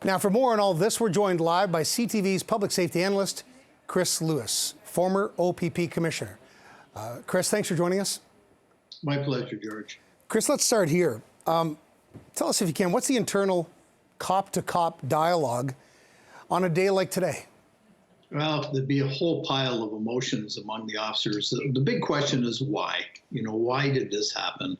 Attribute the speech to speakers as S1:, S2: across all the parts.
S1: Now, for more on all this, we're joined live by CTV's public safety analyst, Chris Lewis, former OPP commissioner. Chris, thanks for joining us.
S2: My pleasure, George.
S1: Chris, let's start here. Tell us, if you can, what's the internal cop-to-cop dialogue on a day like today?
S2: Well, there'd be a whole pile of emotions among the officers. The big question is why? Why did this happen?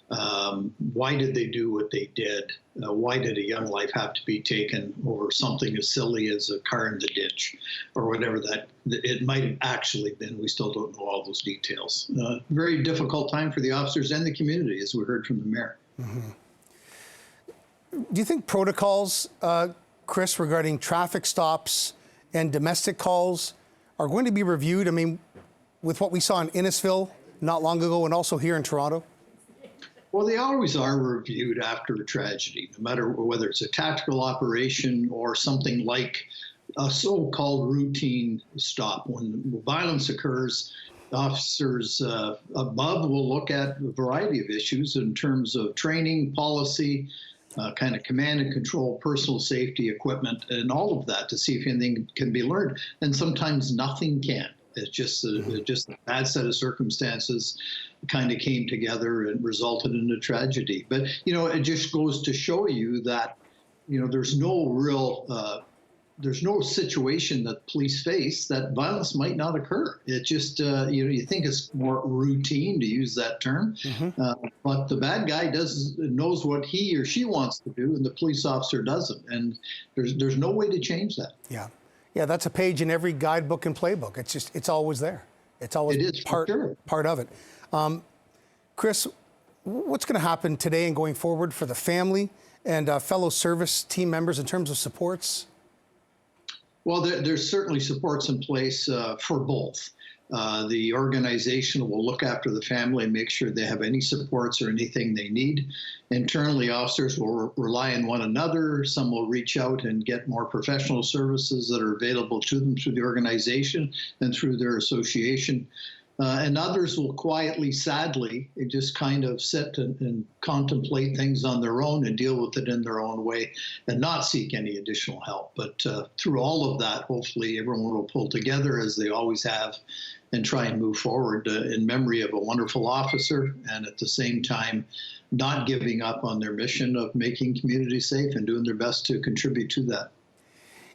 S2: Why did they do what they did? Why did a young life have to be taken over something as silly as a car in the ditch or whatever that it might have actually been? We still don't know all those details. Very difficult time for the officers and the community, as we heard from the mayor.
S1: Mm-hmm. Do you think protocols, Chris, regarding traffic stops and domestic calls are going to be reviewed? I mean, with what we saw in Innisfil not long ago and also here in Toronto?
S2: Well, they always are reviewed after a tragedy, no matter whether it's a tactical operation or something like a so-called routine stop. When violence occurs, officers above will look at a variety of issues in terms of training, policy, kind of command and control, personal safety equipment, and all of that to see if anything can be learned. And sometimes nothing can. It's just a bad set of circumstances kind of came together and resulted in a tragedy. But, it just goes to show you that, there's no situation that police face that violence might not occur. It just, you think it's more routine, to use that term, but the bad guy knows what he or she wants to do, and the police officer doesn't. And there's no way to change that.
S1: Yeah, that's a page in every guidebook and playbook. It's always there. It's always part of it. Chris, what's going to happen today and going forward for the family and fellow service team members in terms of supports?
S2: Well, there's certainly supports in place for both. The organization will look after the family and make sure they have any supports or anything they need. Internally, officers will rely on one another. Some will reach out and get more professional services that are available to them through the organization and through their association. And others will quietly, sadly, just kind of sit and contemplate things on their own and deal with it in their own way and not seek any additional help. But through all of that, hopefully everyone will pull together, as they always have, and try and move forward in memory of a wonderful officer, and at the same time not giving up on their mission of making communities safe and doing their best to contribute to that.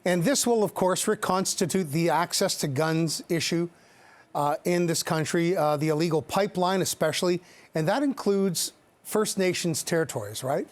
S1: And this will, of course, reconstitute the access to guns issue in this country, the illegal pipeline especially, and that includes First Nations territories, right?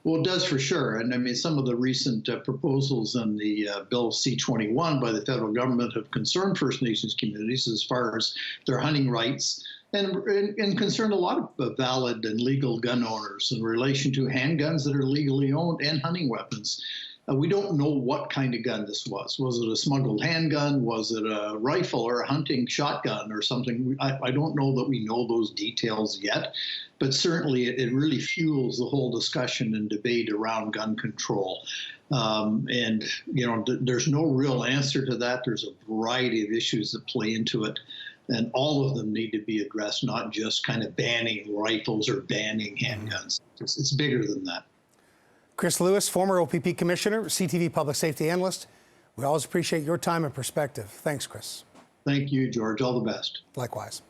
S2: Well, it does for sure. And I mean, some of the recent proposals in the Bill C-21 by the federal government have concerned First Nations communities as far as their hunting rights and concerned a lot of valid and legal gun owners in relation to handguns that are legally owned and hunting weapons. We don't know what kind of gun this was. Was it a smuggled handgun? Was it a rifle or a hunting shotgun or something? I don't know that we know those details yet, but certainly it really fuels the whole discussion and debate around gun control. There's no real answer to that. There's a variety of issues that play into it, and all of them need to be addressed, not just kind of banning rifles or banning handguns. It's bigger than that.
S1: Chris Lewis, former OPP commissioner, CTV public safety analyst. We always appreciate your time and perspective. Thanks, Chris.
S2: Thank you, George. All the best.
S1: Likewise.